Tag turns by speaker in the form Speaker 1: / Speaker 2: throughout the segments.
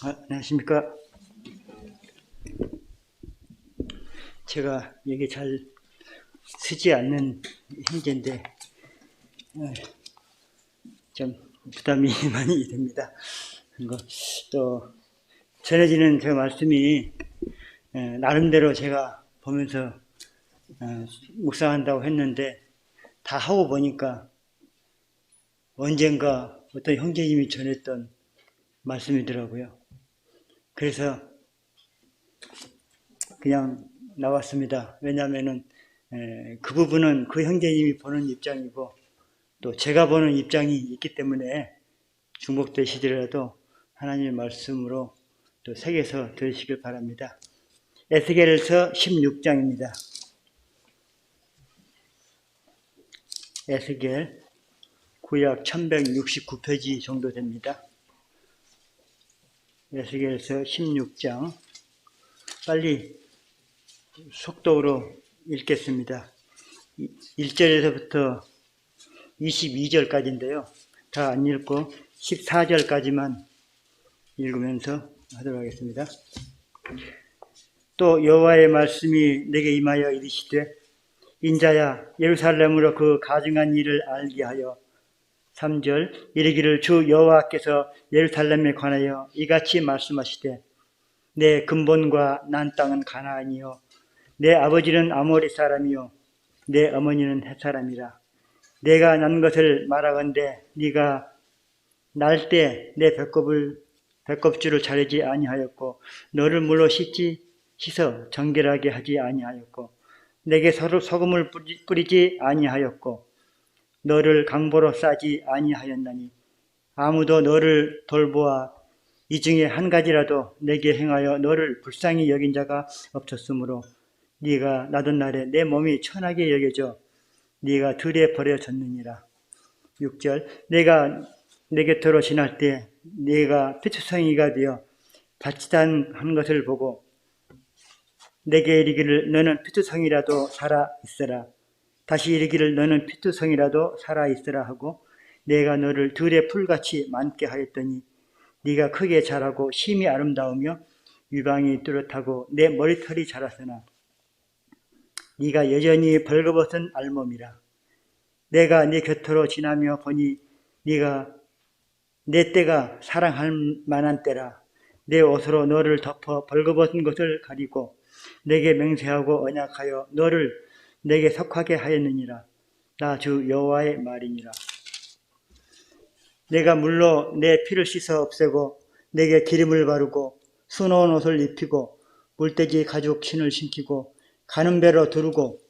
Speaker 1: 안녕하십니까. 제가 여기 잘 쓰지 않는 형제인데 좀 부담이 많이 됩니다. 그리고 또 전해지는 저 말씀이 나름대로 제가 보면서 묵상한다고 했는데 다 하고 보니까 언젠가 어떤 형제님이 전했던 말씀이더라고요. 그래서 그냥 나왔습니다. 왜냐하면은 그 부분은 그 형제님이 보는 입장이고 또 제가 보는 입장이 있기 때문에 중복되시더라도 하나님의 말씀으로 또 새겨서 들으시길 바랍니다. 에스겔서 16장입니다. 에스겔 구약 1169페이지 정도 됩니다. 에스겔서 16장 빨리 속도로 읽겠습니다. 1절에서부터 22절까지인데요. 다 안 읽고 14절까지만 읽으면서 하도록 하겠습니다. 또 여호와의 말씀이 내게 임하여 이르시되 인자야 예루살렘으로 그 가증한 일을 알게 하여 3절 이르기를 주 여호와께서 예루살렘에 관하여 이같이 말씀하시되 내 근본과 난 땅은 가나안이요 내 아버지는 아모리 사람이요 내 어머니는 헷 사람이라. 내가 난 것을 말하건대 네가 날 때 내 배꼽줄을 자르지 아니하였고 너를 물로 씻어 정결하게 하지 아니하였고 내게 서로 소금을 뿌리지 아니하였고 너를 강보로 싸지 아니하였나니 아무도 너를 돌보아 이 중에 한 가지라도 내게 행하여 너를 불쌍히 여긴 자가 없었으므로 네가 나던 날에 내 몸이 천하게 여겨져 네가 들에 버려졌느니라. 6절 내가 내 곁으로 지날 때 네가 피투성이가 되어 발치단한 것을 보고 내게 이르기를 너는 피투성이라도 살아 있으라. 다시 이르기를 너는 피투성이라도 살아 있으라 하고 내가 너를 들의 풀같이 많게 하였더니 네가 크게 자라고 심히 아름다우며 유방이 뚜렷하고 내 머리털이 자랐으나 네가 여전히 벌거벗은 알몸이라. 내가 네 곁으로 지나며 보니 네가 내 때가 사랑할 만한 때라. 내 옷으로 너를 덮어 벌거벗은 것을 가리고 내게 맹세하고 언약하여 너를 내게 속하게 하였느니라. 나 주 여호와의 말이니라. 내가 물로 내 피를 씻어 없애고 내게 기름을 바르고 수놓은 옷을 입히고 물돼지 가죽 신을 신기고 가는 배로 두르고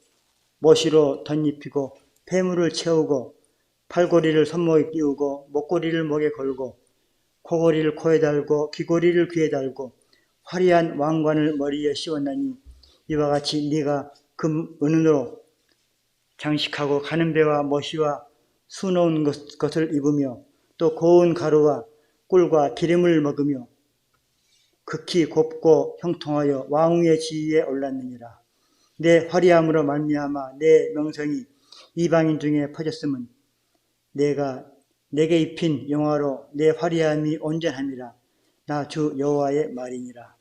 Speaker 1: 모시로 덧입히고 폐물을 채우고 팔고리를 손목에 끼우고 목고리를 목에 걸고 코고리를 코에 달고 귀고리를 귀에 달고 화려한 왕관을 머리에 씌웠나니 이와 같이 네가 은으로 장식하고 가는 배와 모시와 수놓은 것을 입으며 또 고운 가루와 꿀과 기름을 먹으며 극히 곱고 형통하여 왕위의 지위에 올랐느니라. 내 화려함으로 말미암아 내 명성이 이방인 중에 퍼졌음은 내가 내게 입힌 영화로 내 화려함이 온전함이라. 나 주 여호와의 말이니라.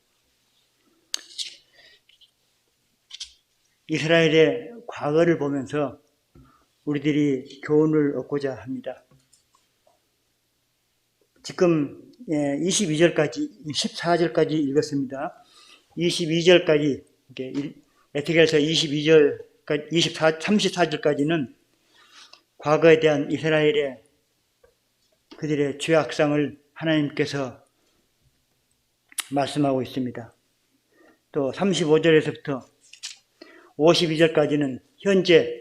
Speaker 1: 이스라엘의 과거를 보면서 우리들이 교훈을 얻고자 합니다. 지금 22절까지 14절까지 읽었습니다. 22절까지 에스겔서 22절까지 34절까지는 과거에 대한 이스라엘의 그들의 죄악상을 하나님께서 말씀하고 있습니다. 또 35절에서부터 52절까지는 현재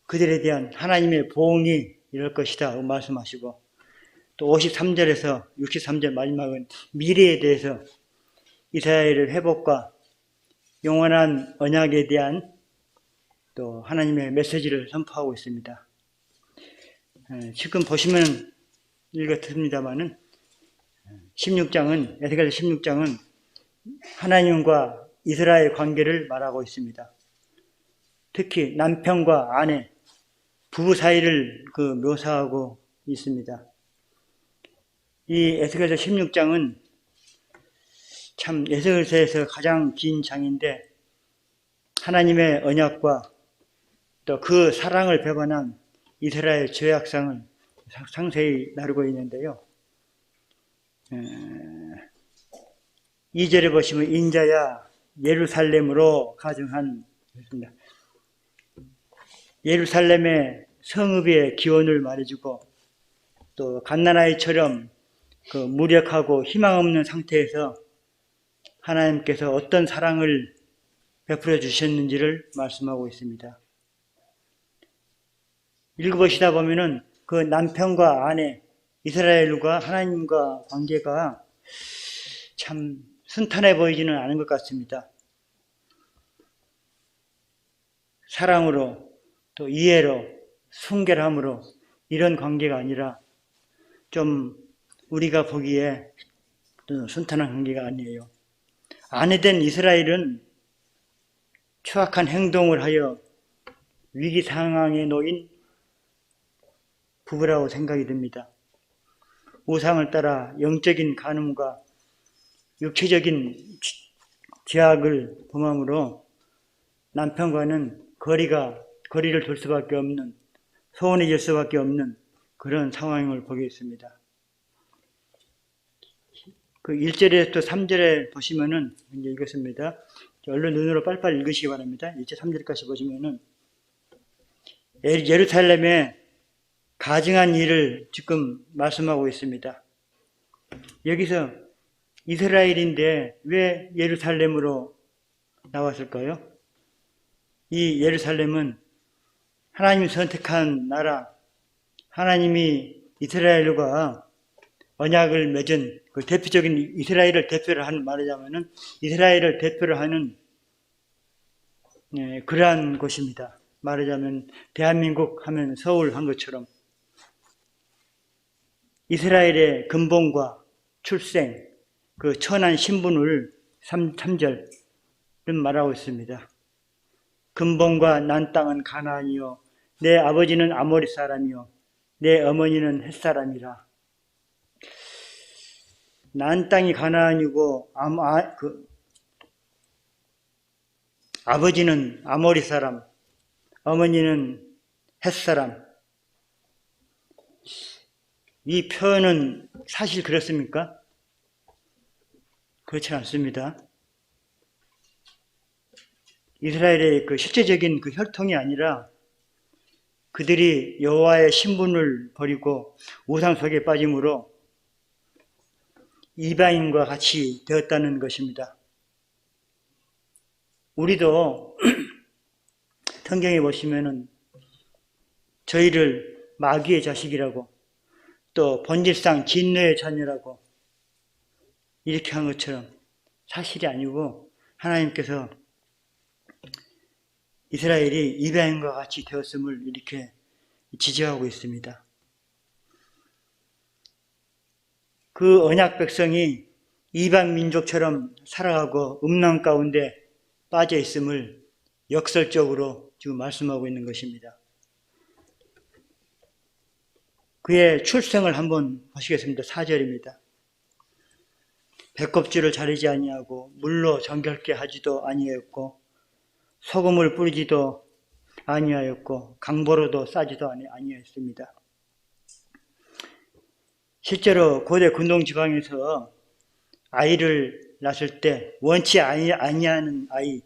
Speaker 1: 그들에 대한 하나님의 보응이 이럴 것이다 말씀하시고 또 53절에서 63절 마지막은 미래에 대해서 이스라엘의 회복과 영원한 언약에 대한 또 하나님의 메시지를 선포하고 있습니다. 지금 보시면 읽었습니다마는 16장은 에스겔 16장은 하나님과 이스라엘 관계를 말하고 있습니다. 특히 남편과 아내, 부부 사이를 묘사하고 있습니다. 이 에스겔서 16장은 참 에스겔서에서 가장 긴 장인데 하나님의 언약과 또 그 사랑을 배반한 이스라엘 죄악상을 상세히 다루고 있는데요. 2절에 보시면 인자야 예루살렘으로 가증한 것입니다. 예루살렘의 성읍의 기원을 말해주고 또 갓난아이처럼 그 무력하고 희망 없는 상태에서 하나님께서 어떤 사랑을 베풀어 주셨는지를 말씀하고 있습니다. 읽어보시다 보면은 그 남편과 아내 이스라엘과 하나님과 관계가 참 순탄해 보이지는 않은 것 같습니다. 사랑으로 또 이해로 순결함으로 이런 관계가 아니라 좀 우리가 보기에 순탄한 관계가 아니에요. 아내된 이스라엘은 추악한 행동을 하여 위기 상황에 놓인 부부라고 생각이 듭니다. 우상을 따라 영적인 간음과 육체적인 죄악을 범함으로 남편과는 거리를 둘 수밖에 없는, 소원해질 수밖에 없는 그런 상황을 보겠습니다. 그 1절에서 또 3절에 보시면은 이제 읽었습니다. 얼른 눈으로 빨리빨리 읽으시기 바랍니다. 1절 3절까지 보시면은 예루살렘에 가증한 일을 지금 말씀하고 있습니다. 여기서 이스라엘인데 왜 예루살렘으로 나왔을까요? 이 예루살렘은 하나님이 선택한 나라, 하나님이 이스라엘과 언약을 맺은 그 대표적인 이스라엘을 대표로 하는 말하자면은 이스라엘을 대표로 하는 그러한 곳입니다. 말하자면 대한민국 하면 서울 한 것처럼 이스라엘의 근본과 출생, 그 천한 신분을 3절은 말하고 있습니다. 근본과 난 땅은 가나안이요 내 아버지는 아모리 사람이요 내 어머니는 헷 사람이라. 난 땅이 가나안이고 아버지는 아모리 사람, 어머니는 헷 사람. 이 표현은 사실 그렇습니까? 그렇지 않습니다. 이스라엘의 그 실제적인 그 혈통이 아니라 그들이 여호와의 신분을 버리고 우상 속에 빠짐으로 이방인과 같이 되었다는 것입니다. 우리도 성경에 보시면은 저희를 마귀의 자식이라고 또 본질상 진노의 자녀라고 이렇게 한 것처럼 사실이 아니고 하나님께서 이스라엘이 이방인과 같이 되었음을 이렇게 지적하고 있습니다. 그 언약 백성이 이방 민족처럼 살아가고 음란 가운데 빠져 있음을 역설적으로 지금 말씀하고 있는 것입니다. 그의 출생을 한번 보시겠습니다. 4절입니다. 배꼽줄을 자르지 아니하고 물로 정결케 하지도 아니하였고 소금을 뿌리지도 아니하였고 강보로도 싸지도 아니하였습니다. 실제로 고대 근동지방에서 아이를 낳았을 때 원치 아니하는 아이,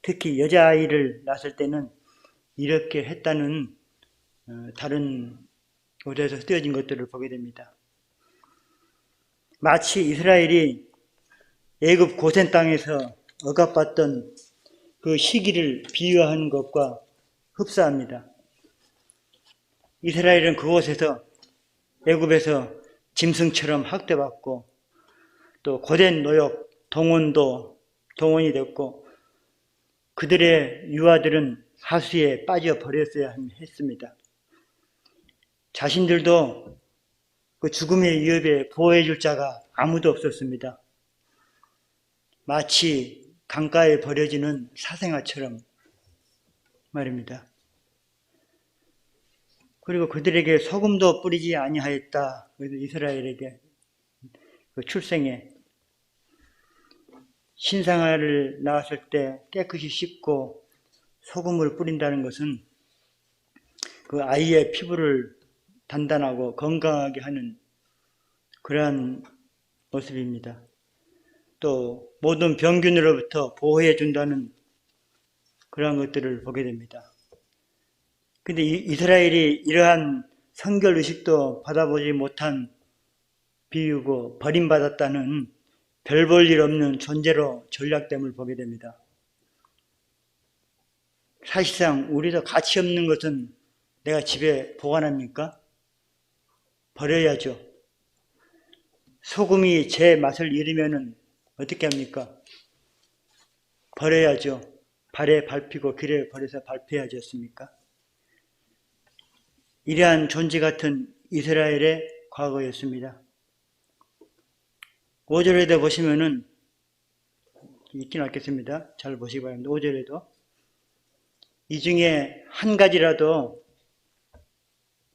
Speaker 1: 특히 여자아이를 낳았을 때는 이렇게 했다는 다른 곳에서 쓰여진 것들을 보게 됩니다. 마치 이스라엘이 애굽 고센 땅에서 억압받던 그 시기를 비유하는 것과 흡사합니다. 이스라엘은 그곳에서 애굽에서 짐승처럼 학대받고 또 고된 노역, 동원이 됐고 그들의 유아들은 하수에 빠져버렸어야 했습니다. 자신들도 그 죽음의 위협에 보호해줄 자가 아무도 없었습니다. 마치 강가에 버려지는 사생아처럼 말입니다. 그리고 그들에게 소금도 뿌리지 아니하였다. 그래서 이스라엘에게 그 출생에 신생아를 낳았을 때 깨끗이 씻고 소금을 뿌린다는 것은 그 아이의 피부를 단단하고 건강하게 하는 그러한 모습입니다. 또 모든 병균으로부터 보호해 준다는 그러한 것들을 보게 됩니다. 근데 이스라엘이 이러한 성결 의식도 받아보지 못한 비유고 버림받았다는 별 볼 일 없는 존재로 전략됨을 보게 됩니다. 사실상 우리도 가치 없는 것은 내가 집에 보관합니까? 버려야죠. 소금이 제 맛을 잃으면 어떻게 합니까? 버려야죠. 발에 밟히고 길에 버려서 밟혀야지 않습니까? 이러한 존재 같은 이스라엘의 과거였습니다. 5절에도 보시면은 읽긴 않겠습니다. 잘 보시기 바랍니다. 5절에도 이 중에 한 가지라도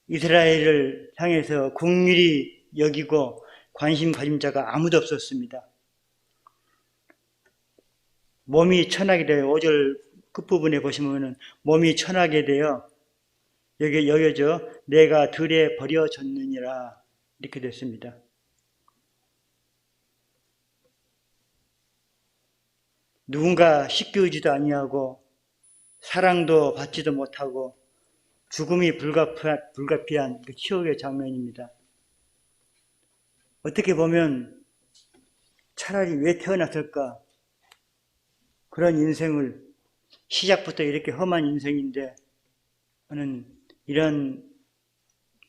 Speaker 1: 이스라엘을 향해서 긍휼히 여기고 관심 가진 자가 아무도 없었습니다. 몸이 천하게 되어 5절 끝부분에 보시면은 몸이 천하게 되어 여겨져 내가 들에 버려졌느니라 이렇게 됐습니다. 누군가 씻기우지도 아니하고 사랑도 받지도 못하고 죽음이 불가피한 그 치욕의 장면입니다. 어떻게 보면 차라리 왜 태어났을까? 그런 인생을 시작부터 이렇게 험한 인생인데 하는 이런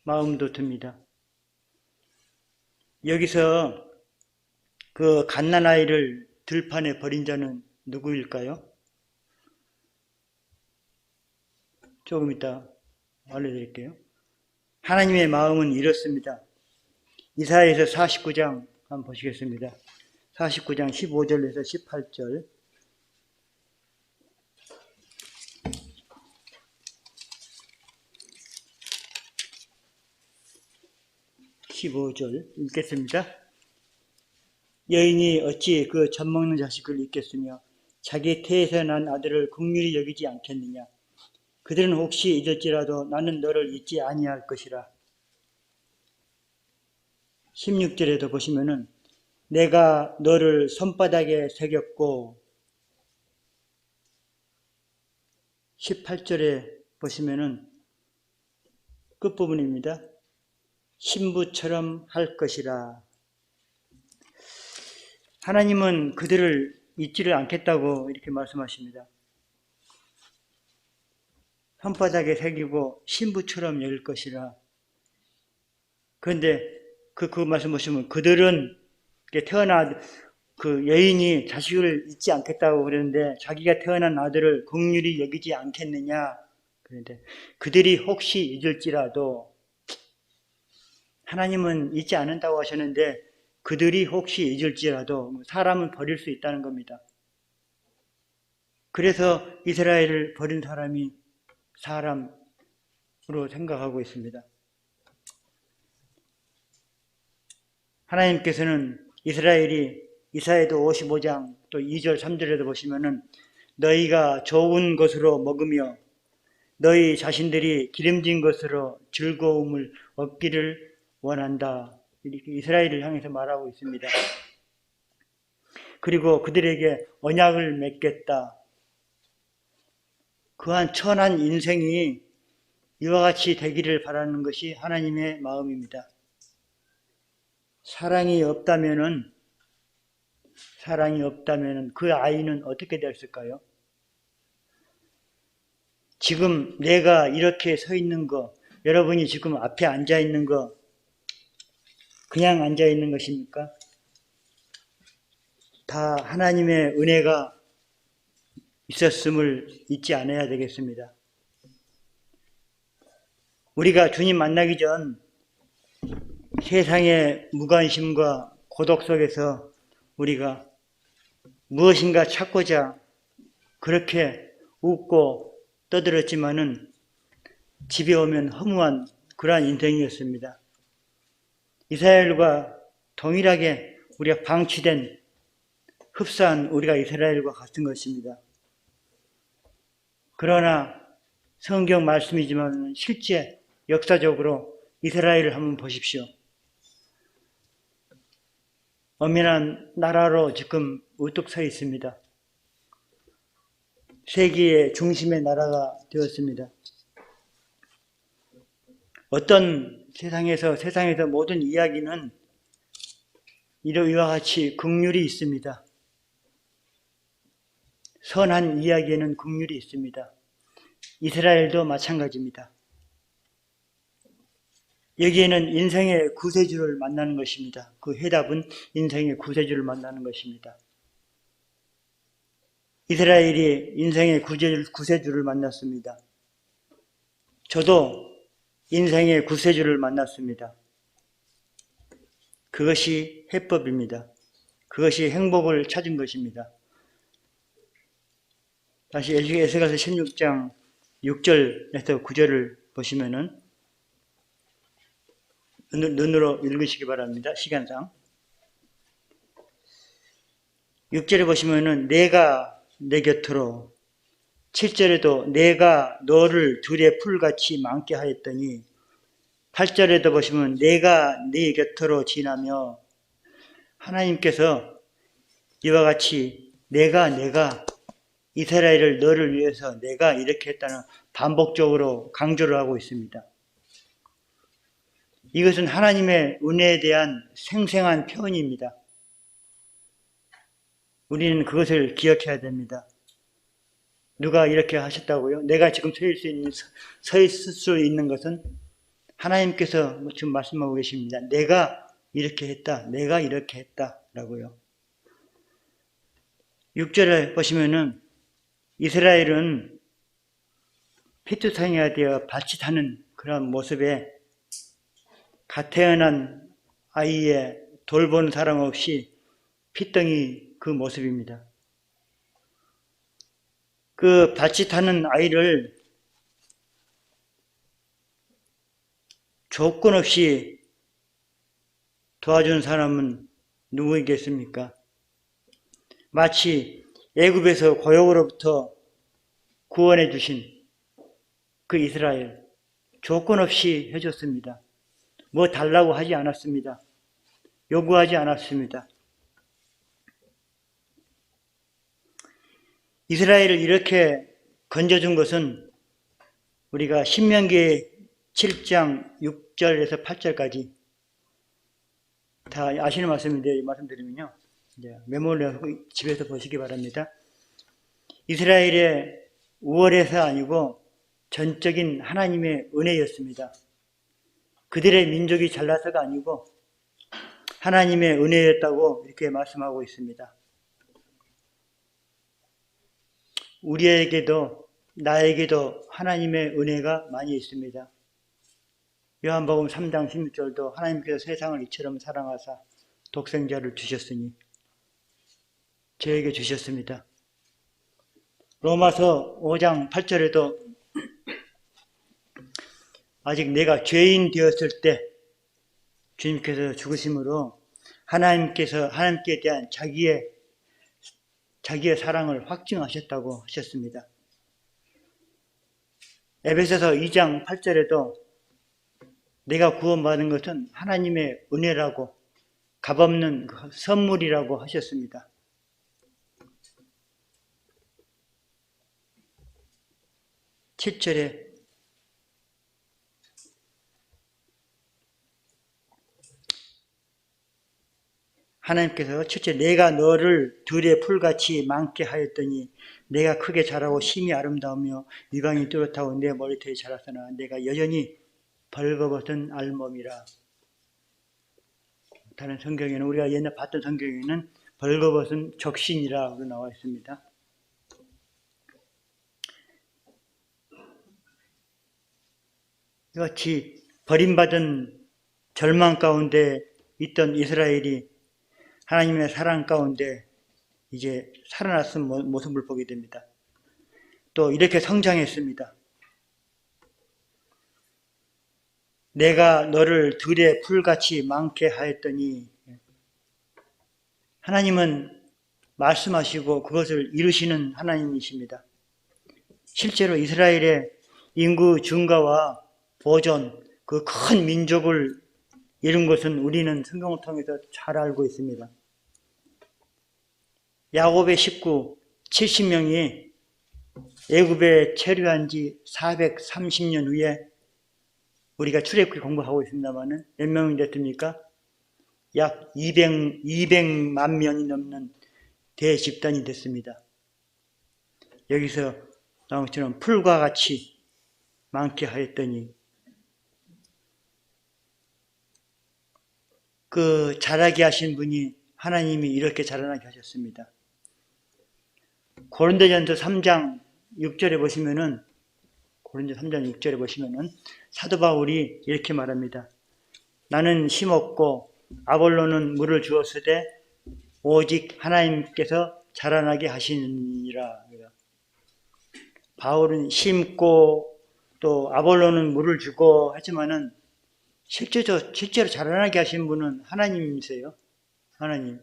Speaker 1: 마음도 듭니다. 여기서 그 갓난아이를 들판에 버린 자는 누구일까요? 조금 이따 알려드릴게요. 하나님의 마음은 이렇습니다. 이사야에서 49장 한번 보시겠습니다. 49장 15절에서 18절 15절 읽겠습니다. 여인이 어찌 그 젖먹는 자식을 잊겠으며 자기 태에서 난 아들을 긍휼히 여기지 않겠느냐. 그들은 혹시 잊을지라도 나는 너를 잊지 아니할 것이라. 16절에도 보시면은 내가 너를 손바닥에 새겼고 18절에 보시면은 끝부분입니다. 신부처럼 할 것이라. 하나님은 그들을 잊지를 않겠다고 이렇게 말씀하십니다. 손바닥에 새기고 신부처럼 여길 것이라. 그런데 그 말씀 보시면 그들은 태어난 그 여인이 자식을 잊지 않겠다고 그러는데 자기가 태어난 아들을 긍휼히 여기지 않겠느냐. 그런데 그들이 혹시 잊을지라도 하나님은 잊지 않는다고 하셨는데 그들이 혹시 잊을지라도 사람은 버릴 수 있다는 겁니다. 그래서 이스라엘을 버린 사람이 사람으로 생각하고 있습니다. 하나님께서는 이스라엘이 이사야도 55장 또 2절 3절에도 보시면은 너희가 좋은 것으로 먹으며 너희 자신들이 기름진 것으로 즐거움을 얻기를 원한다. 이렇게 이스라엘을 향해서 말하고 있습니다. 그리고 그들에게 언약을 맺겠다. 그한 천한 인생이 이와 같이 되기를 바라는 것이 하나님의 마음입니다. 사랑이 없다면은 그 아이는 어떻게 됐을까요? 지금 내가 이렇게 서 있는 거, 여러분이 지금 앞에 앉아 있는 거, 그냥 앉아 있는 것입니까? 다 하나님의 은혜가 있었음을 잊지 않아야 되겠습니다. 우리가 주님 만나기 전 세상의 무관심과 고독 속에서 우리가 무엇인가 찾고자 그렇게 웃고 떠들었지만은 집에 오면 허무한 그러한 인생이었습니다. 이스라엘과 동일하게 우리가 방치된 흡사한 우리가 이스라엘과 같은 것입니다. 그러나 성경 말씀이지만 실제 역사적으로 이스라엘을 한번 보십시오. 엄연한 나라로 지금 우뚝 서 있습니다. 세계의 중심의 나라가 되었습니다. 어떤 세상에서 모든 이야기는 이와 같이 긍휼이 있습니다. 선한 이야기에는 긍휼이 있습니다. 이스라엘도 마찬가지입니다. 여기에는 인생의 구세주를 만나는 것입니다. 그 해답은 인생의 구세주를 만나는 것입니다. 이스라엘이 인생의 구세주를 만났습니다. 저도 인생의 구세주를 만났습니다. 그것이 해법입니다. 그것이 행복을 찾은 것입니다. 다시 에스겔서 16장 6절에서 9절을 보시면은 눈으로 읽으시기 바랍니다. 시간상. 6절에 보시면은 내가 내 곁으로, 7절에도 내가 너를 들의 풀같이 많게 하였더니, 8절에도 보시면 내가 네 곁으로 지나며, 하나님께서 이와 같이 내가 이스라엘을 너를 위해서 내가 이렇게 했다는 반복적으로 강조를 하고 있습니다. 이것은 하나님의 은혜에 대한 생생한 표현입니다. 우리는 그것을 기억해야 됩니다. 누가 이렇게 하셨다고요? 내가 지금 서 있을 수 있는 것은 하나님께서 지금 말씀하고 계십니다. 내가 이렇게 했다. 내가 이렇게 했다. 라고요. 6절에 보시면은 이스라엘은 피투성이가 되어 밭이 타는 그런 모습에 갓 태어난 아이의 돌보는 사람 없이 피덩이 그 모습입니다. 그 밭이 타는 아이를 조건 없이 도와준 사람은 누구이겠습니까? 마치 애굽에서 고역으로부터 구원해 주신 그 이스라엘, 조건 없이 해줬습니다. 뭐 달라고 하지 않았습니다. 요구하지 않았습니다. 이스라엘을 이렇게 건져준 것은 우리가 신명기 7장 6절에서 8절까지 다 아시는 말씀인데 말씀드리면요. 메모를 하고 집에서 보시기 바랍니다. 이스라엘의 우월에서 아니고 전적인 하나님의 은혜였습니다. 그들의 민족이 잘나서가 아니고 하나님의 은혜였다고 이렇게 말씀하고 있습니다. 우리에게도 나에게도 하나님의 은혜가 많이 있습니다. 요한복음 3장 16절도 하나님께서 세상을 이처럼 사랑하사 독생자를 주셨으니 저에게 주셨습니다. 로마서 5장 8절에도 아직 내가 죄인 되었을 때 주님께서 죽으심으로 하나님께 대한 자기의 사랑을 확증하셨다고 하셨습니다. 에베소서 2장 8절에도 내가 구원받은 것은 하나님의 은혜라고 값없는 선물이라고 하셨습니다. (7절에) 하나님께서 7절 내가 너를 들의 풀같이 많게 하였더니 내가 크게 자라고 심히 아름다우며 유방이 뚜렷하고 내 머리털이 자랐으나 내가 여전히 벌거벗은 알몸이라. 다른 성경에는 우리가 옛날 봤던 성경에는 벌거벗은 적신이라고 나와 있습니다. 이같이 버림받은 절망 가운데 있던 이스라엘이 하나님의 사랑 가운데 이제 살아났은 모습을 보게 됩니다. 또 이렇게 성장했습니다. 내가 너를 들의 풀같이 많게 하였더니 하나님은 말씀하시고 그것을 이루시는 하나님이십니다. 실제로 이스라엘의 인구 증가와 보존, 그 큰 민족을 이룬 것은 우리는 성경을 통해서 잘 알고 있습니다. 야곱의 식구 70명이 애굽에 체류한 지 430년 후에 우리가 출애굽기 공부하고 있습니다만은 몇 명이 됐습니까? 약 200만 명이 넘는 대집단이 됐습니다. 여기서 나온 것처럼 풀과 같이 많게 하였더니 그 자라게 하신 분이 하나님이 이렇게 자라나게 하셨습니다. 고린도전서 3장 6절에 보시면은 사도 바울이 이렇게 말합니다. 나는 심었고 아볼로는 물을 주었으되 오직 하나님께서 자라나게 하시느니라. 바울은 심고 또 아볼로는 물을 주고 하지만은 실제로 자라나게 하신 분은 하나님이세요. 하나님.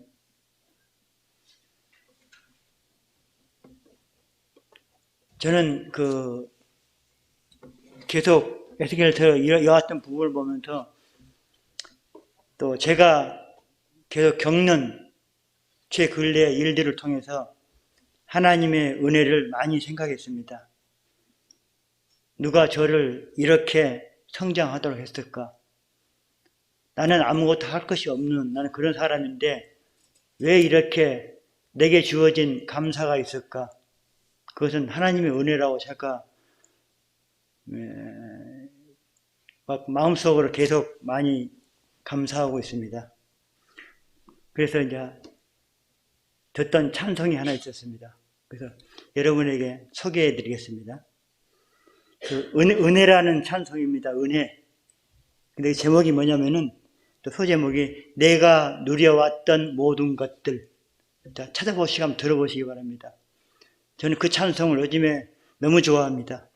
Speaker 1: 저는 계속 에스겔서 이어왔던 부분을 보면서 또 제가 계속 겪는 제 근래의 일들을 통해서 하나님의 은혜를 많이 생각했습니다. 누가 저를 이렇게 성장하도록 했을까? 나는 아무것도 할 것이 없는 나는 그런 사람인데 왜 이렇게 내게 주어진 감사가 있을까? 그것은 하나님의 은혜라고 제가 마음속으로 계속 많이 감사하고 있습니다. 그래서 이제 듣던 찬송이 하나 있었습니다. 그래서 여러분에게 소개해 드리겠습니다. 은혜라는 찬송입니다. 은혜. 근데 제목이 뭐냐면은 또 소제목이 내가 누려왔던 모든 것들. 자, 찾아보시고 한번 들어보시기 바랍니다. 저는 그 찬송을 요즘에 너무 좋아합니다.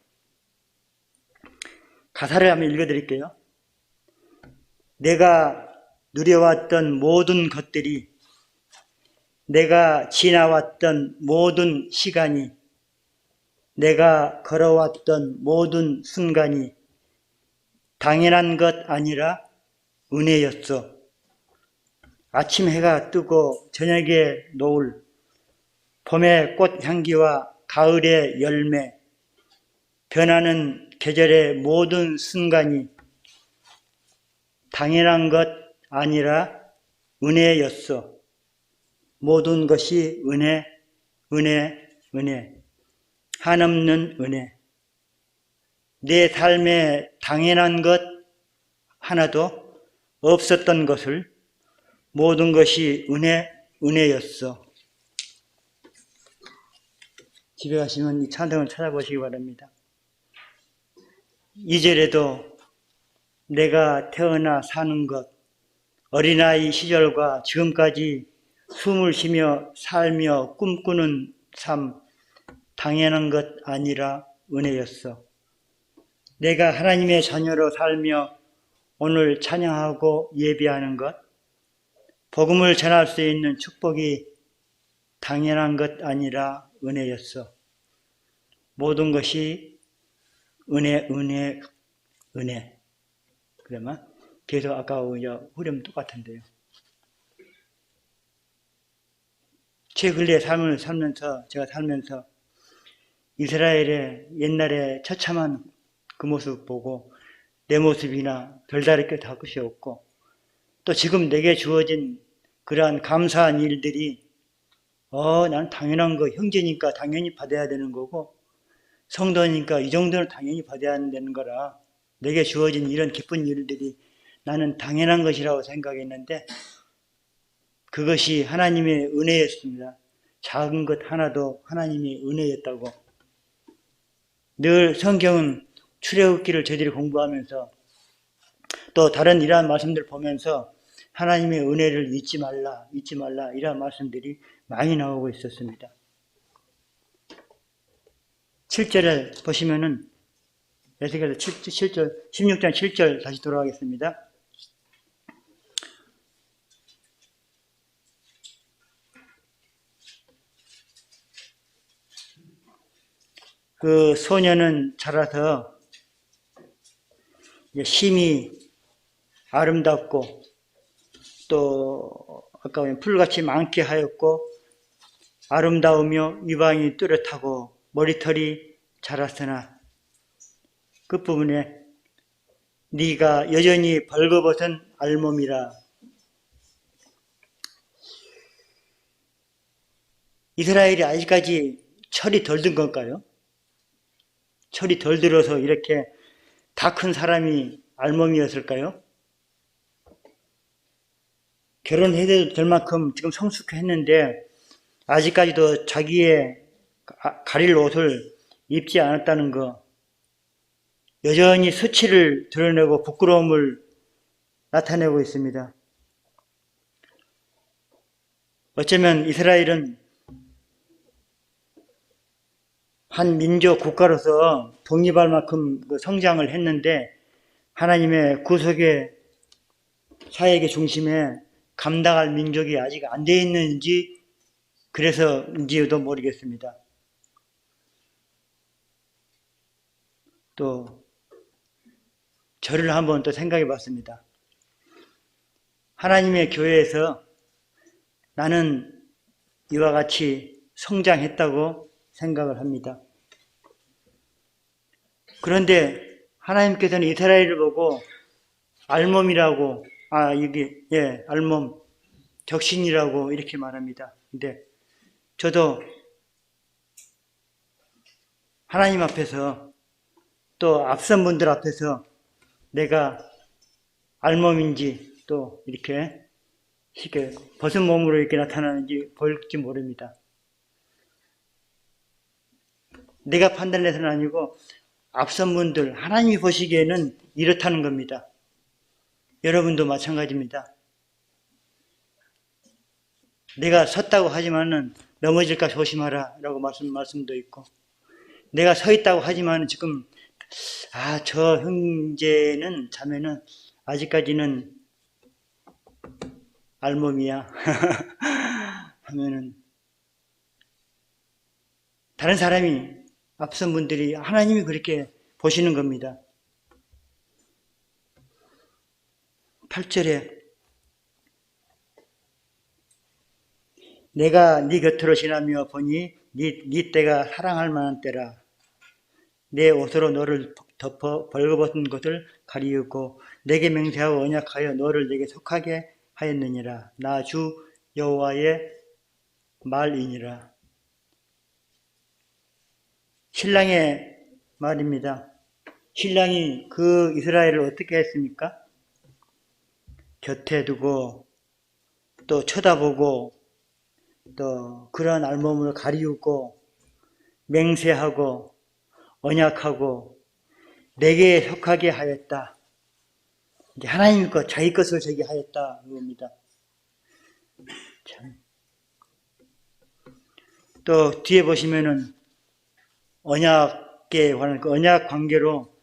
Speaker 1: 가사를 한번 읽어드릴게요. 내가 누려왔던 모든 것들이, 내가 지나왔던 모든 시간이, 내가 걸어왔던 모든 순간이 당연한 것 아니라 은혜였어. 아침 해가 뜨고 저녁에 노을, 봄의 꽃향기와 가을의 열매, 변하는 계절의 모든 순간이 당연한 것 아니라 은혜였어. 모든 것이 은혜, 은혜, 은혜. 한없는 은혜. 내 삶에 당연한 것 하나도 없었던 것을 모든 것이 은혜, 은혜였어. 집에 가시면 이 찬송을 찾아보시기 바랍니다. 2절에도 내가 태어나 사는 것, 어린아이 시절과 지금까지 숨을 쉬며 살며 꿈꾸는 삶, 당연한 것 아니라 은혜였어. 내가 하나님의 자녀로 살며 오늘 찬양하고 예배하는 것, 복음을 전할 수 있는 축복이 당연한 것 아니라 은혜였어. 모든 것이 은혜, 은혜, 은혜. 그러면 계속 아까 후렴 똑같은데요. 제 근래 삶을 살면서 제가 살면서 이스라엘의 옛날에 처참한 그 모습 보고 내 모습이나 별다를 게 다 것이 없고 또 지금 내게 주어진 그러한 감사한 일들이 난 당연한 거, 형제니까 당연히 받아야 되는 거고 성도니까 이 정도는 당연히 받아야 되는 거라 내게 주어진 이런 기쁜 일들이 나는 당연한 것이라고 생각했는데 그것이 하나님의 은혜였습니다. 작은 것 하나도 하나님의 은혜였다고. 늘 성경은 출애굽기를 저희들이 공부하면서 또 다른 이러한 말씀들 보면서 하나님의 은혜를 잊지 말라 이러한 말씀들이 많이 나오고 있었습니다. 7절에 보시면은 에스겔서 7절, 16장 7절 다시 돌아가겠습니다. 그 소녀는 자라서 심이 아름답고 또 아까 보면 풀같이 많게 하였고 아름다우며 유방이 뚜렷하고 머리털이 자랐으나 끝부분에 네가 여전히 벌거벗은 알몸이라. 이스라엘이 아직까지 철이 덜 든 걸까요? 철이 덜 들어서 이렇게 다 큰 사람이 알몸이었을까요? 결혼해도 될 만큼 지금 성숙했는데 아직까지도 자기의 가릴 옷을 입지 않았다는 거, 여전히 수치를 드러내고 부끄러움을 나타내고 있습니다. 어쩌면 이스라엘은 한 민족 국가로서 독립할 만큼 성장을 했는데 하나님의 구속의 사역의 중심에 감당할 민족이 아직 안 돼 있는지 그래서인지도 모르겠습니다. 또 저를 한번 또 생각해 봤습니다. 하나님의 교회에서 나는 이와 같이 성장했다고 생각을 합니다. 그런데 하나님께서는 이스라엘을 보고 알몸이라고, 알몸, 격신이라고 이렇게 말합니다. 근데 저도 하나님 앞에서 또 앞선 분들 앞에서 내가 알몸인지 또 이렇게 쉽게 벗은 몸으로 이렇게 나타나는지 보일지 모릅니다. 내가 판단해서는 아니고 앞선 분들, 하나님이 보시기에는 이렇다는 겁니다. 여러분도 마찬가지입니다. 내가 섰다고 하지만은 넘어질까 조심하라 라고 말씀도 있고, 내가 서 있다고 하지만은 지금 저 형제는 자매는 아직까지는 알몸이야 하면은 다른 사람이 앞선 분들이 하나님이 그렇게 보시는 겁니다. 8절에 내가 네 곁으로 지나며 보니 네 때가 사랑할 만한 때라. 내 옷으로 너를 덮어 벌거벗은 것을 가리우고 내게 맹세하고 언약하여 너를 내게 속하게 하였느니라. 나 주 여호와의 말이니라. 신랑의 말입니다. 신랑이 그 이스라엘을 어떻게 했습니까? 곁에 두고 또 쳐다보고 또 그런 알몸을 가리우고 맹세하고 언약하고 내게 속하게 하였다. 이제 하나님 것, 자기 것을 저기 하였다 그겁니다. 참. 또 뒤에 보시면은 언약에 관한 그 언약 관계로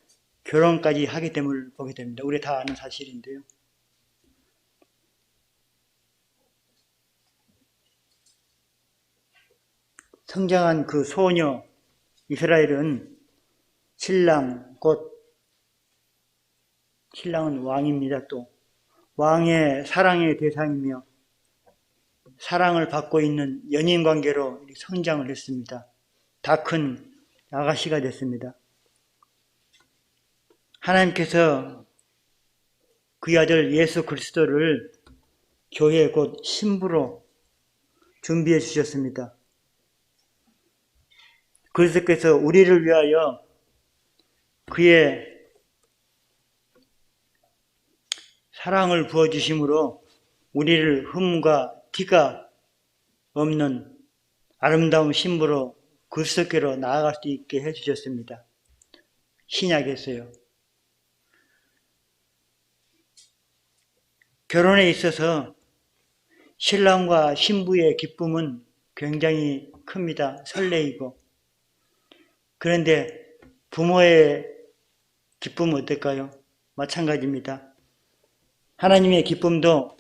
Speaker 1: 결혼까지 하게 됨을 보게 됩니다. 우리 다 아는 사실인데요. 성장한 그 소녀 이스라엘은 신랑은 왕입니다. 또 왕의 사랑의 대상이며 사랑을 받고 있는 연인 관계로 성장을 했습니다. 다 큰 아가씨가 됐습니다. 하나님께서 그의 아들 예수 그리스도를 교회 곧 신부로 준비해 주셨습니다. 그리스도께서 우리를 위하여 그의 사랑을 부어주심으로 우리를 흠과 티가 없는 아름다운 신부로 그리스도께로 나아갈 수 있게 해주셨습니다. 신약에서요. 결혼에 있어서 신랑과 신부의 기쁨은 굉장히 큽니다. 설레이고. 그런데 부모의 기쁨은 어떨까요? 마찬가지입니다. 하나님의 기쁨도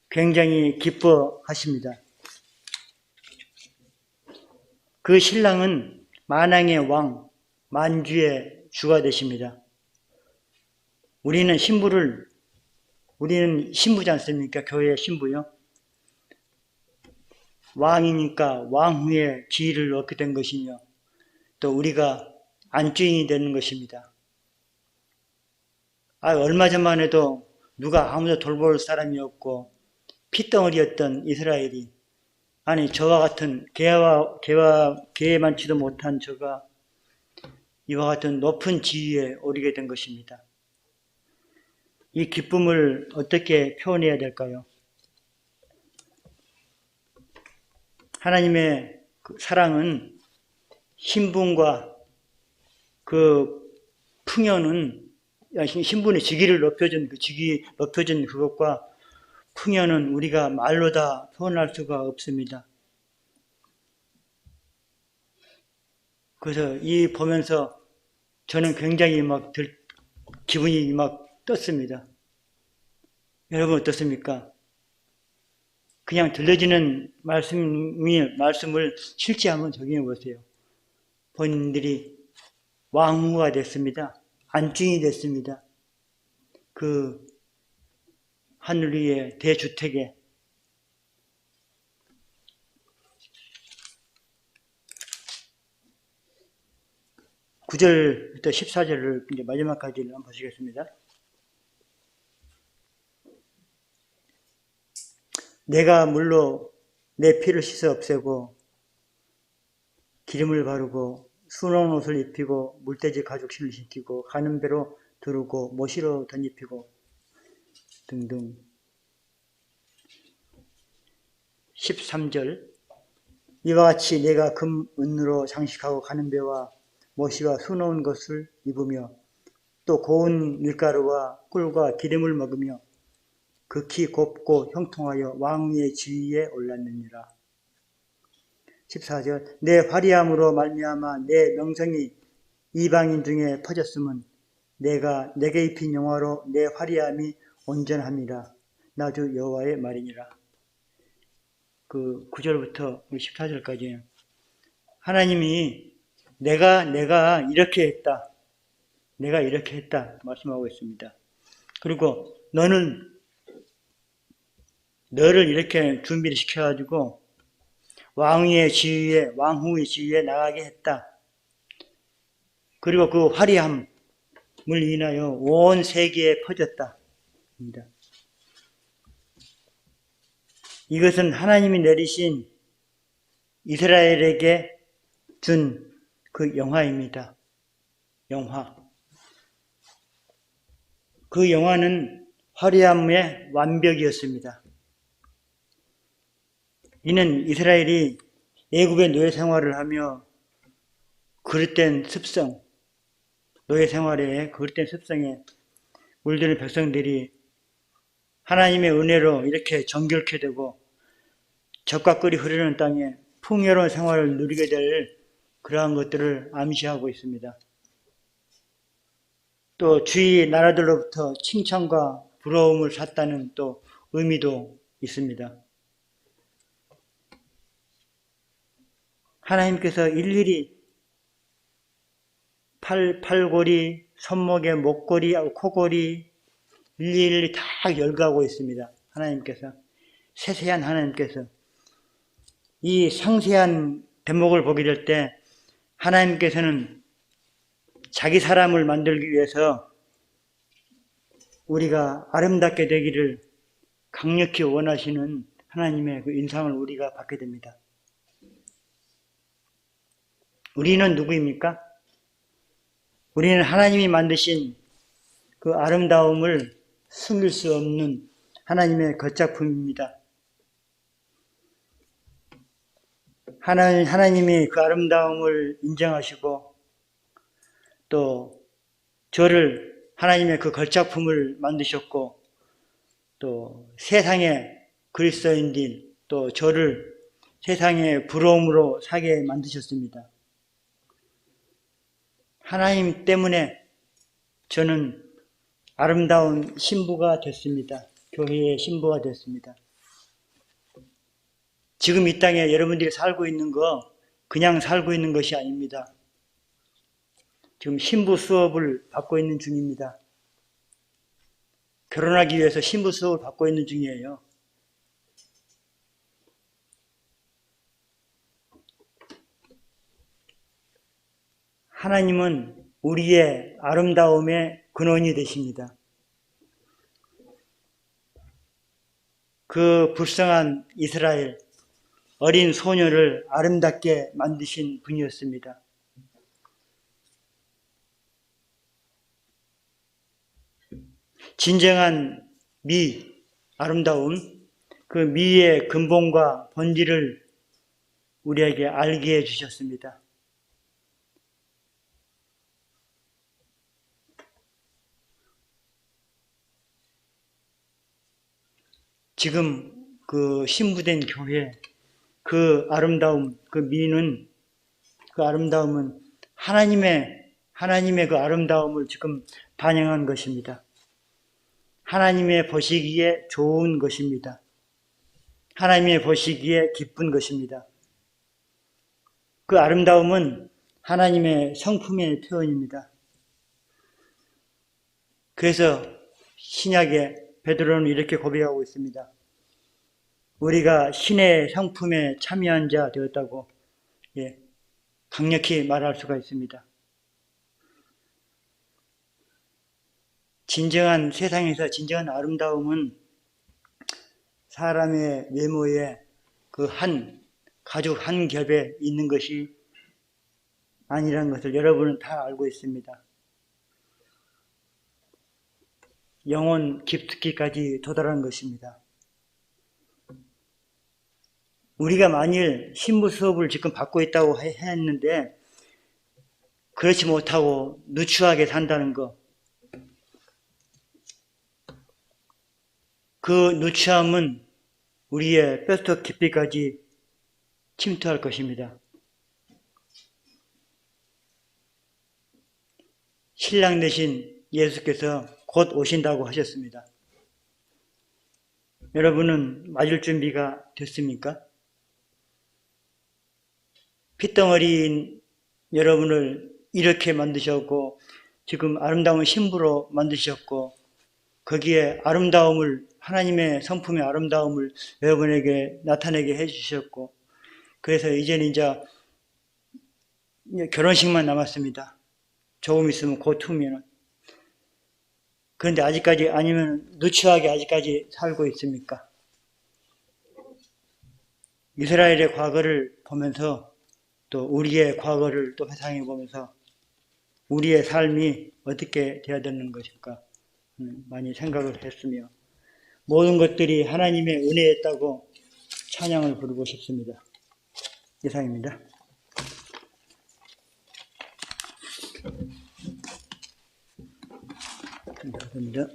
Speaker 1: 굉장히 기뻐하십니다. 그 신랑은 만왕의 왕, 만주의 주가 되십니다. 우리는 신부지 않습니까? 교회의 신부요. 왕이니까 왕후의 지위를 얻게 된 것이며 또 우리가 안주인이 되는 것입니다. 얼마 전만 해도 누가 아무도 돌볼 사람이 없고 핏덩어리였던 이스라엘이 저와 같은 개에 많지도 못한 저가 이와 같은 높은 지위에 오르게 된 것입니다. 이 기쁨을 어떻게 표현해야 될까요? 하나님의 그 사랑은 신분과 그 풍요는 신분의 직위를 높여준 그것과 풍요는 우리가 말로 다 표현할 수가 없습니다. 그래서 이 보면서 저는 굉장히 기분이 떴습니다. 여러분 어떻습니까? 그냥 들려지는 말씀을 실제 한번 적용해 보세요. 본인들이 왕후가 됐습니다. 안주인이 됐습니다. 그 하늘 위의 대주택에 (9절부터) 14절을 이제 마지막까지 한번 보시겠습니다. 내가 물로 내 피를 씻어 없애고 기름을 바르고 수놓은 옷을 입히고 물돼지 가죽신을 신기고 가는 배로 두르고 모시로 덧입히고 등등. 13절 이와 같이 내가 금, 은으로 장식하고 가는 배와 모시와 수놓은 것을 입으며 또 고운 밀가루와 꿀과 기름을 먹으며 극히 곱고 형통하여 왕위의 지위에 올랐느니라. 14절 내 화려함으로 말미암아 내 명성이 이방인 중에 퍼졌음은 내가 내게 입힌 영화로 내 화려함이 온전함이라. 나주 여호와의 말이니라. 그 9절부터 14절까지 하나님이 내가 이렇게 했다. 내가 이렇게 했다 말씀하고 있습니다. 그리고 너를 이렇게 준비를 시켜가지고 왕후의 지위에 나가게 했다. 그리고 그 화려함을 인하여 온 세계에 퍼졌다. 이것은 하나님이 내리신 이스라엘에게 준 그 영화입니다. 영화. 그 영화는 화려함의 완벽이었습니다. 이는 이스라엘이 애굽의 노예 생활을 하며 그릇된 습성, 노예 생활에 그릇된 습성에 물드는 백성들이 하나님의 은혜로 이렇게 정결케 되고 젖과 꿀이 흐르는 땅에 풍요로운 생활을 누리게 될 그러한 것들을 암시하고 있습니다. 또 주위 나라들로부터 칭찬과 부러움을 샀다는 또 의미도 있습니다. 하나님께서 일일이 팔골이, 손목에 목걸이, 코골이 일일이 다 열거하고 있습니다. 하나님께서, 세세한 하나님께서. 이 상세한 대목을 보게 될 때 하나님께서는 자기 사람을 만들기 위해서 우리가 아름답게 되기를 강력히 원하시는 하나님의 그 인상을 우리가 받게 됩니다. 우리는 누구입니까? 우리는 하나님이 만드신 그 아름다움을 숨길 수 없는 하나님의 걷작품입니다. 하나님이 그 아름다움을 인정하시고 또 저를 하나님의 그 걸작품을 만드셨고 또 세상의 그리스도인들 또 저를 세상의 부러움으로 사게 만드셨습니다. 하나님 때문에 저는 아름다운 신부가 됐습니다. 교회의 신부가 됐습니다. 지금 이 땅에 여러분들이 살고 있는 거 그냥 살고 있는 것이 아닙니다. 지금 신부 수업을 받고 있는 중입니다. 결혼하기 위해서 신부 수업을 받고 있는 중이에요. 하나님은 우리의 아름다움의 근원이 되십니다. 그 불쌍한 이스라엘 어린 소녀를 아름답게 만드신 분이었습니다. 진정한 아름다움, 그 미의 근본과 본질을 우리에게 알게 해 주셨습니다. 지금 그 신부된 교회, 그 아름다움, 그 아름다움은 하나님의 그 아름다움을 지금 반영한 것입니다. 하나님의 보시기에 좋은 것입니다. 하나님의 보시기에 기쁜 것입니다. 그 아름다움은 하나님의 성품의 표현입니다. 그래서 신약에 베드로는 이렇게 고백하고 있습니다. 우리가 신의 성품에 참여한 자 되었다고 강력히 말할 수가 있습니다. 세상에서 진정한 아름다움은 사람의 외모에 가죽 한 겹에 있는 것이 아니라는 것을 여러분은 다 알고 있습니다. 영혼 깊숙이까지 도달한 것입니다. 우리가 만일 신부 수업을 지금 받고 있다고 했는데 그렇지 못하고 누추하게 산다는 것, 그 누추함은 우리의 뼛속 깊이까지 침투할 것입니다. 신랑 되신 예수께서 곧 오신다고 하셨습니다. 여러분은 맞을 준비가 됐습니까? 핏덩어리인 여러분을 이렇게 만드셨고 지금 아름다운 신부로 만드셨고 거기에 하나님의 성품의 아름다움을 여러분에게 나타내게 해주셨고 그래서 이제는 결혼식만 남았습니다. 조금 있으면 곧 후면. 그런데 아니면 누추하게 아직까지 살고 있습니까? 이스라엘의 과거를 보면서 또 우리의 과거를 또 회상해 보면서 우리의 삶이 어떻게 되어야 되는 것일까 많이 생각을 했으며 모든 것들이 하나님의 은혜였다고 찬양을 부르고 싶습니다. 이상입니다. 감사합니다.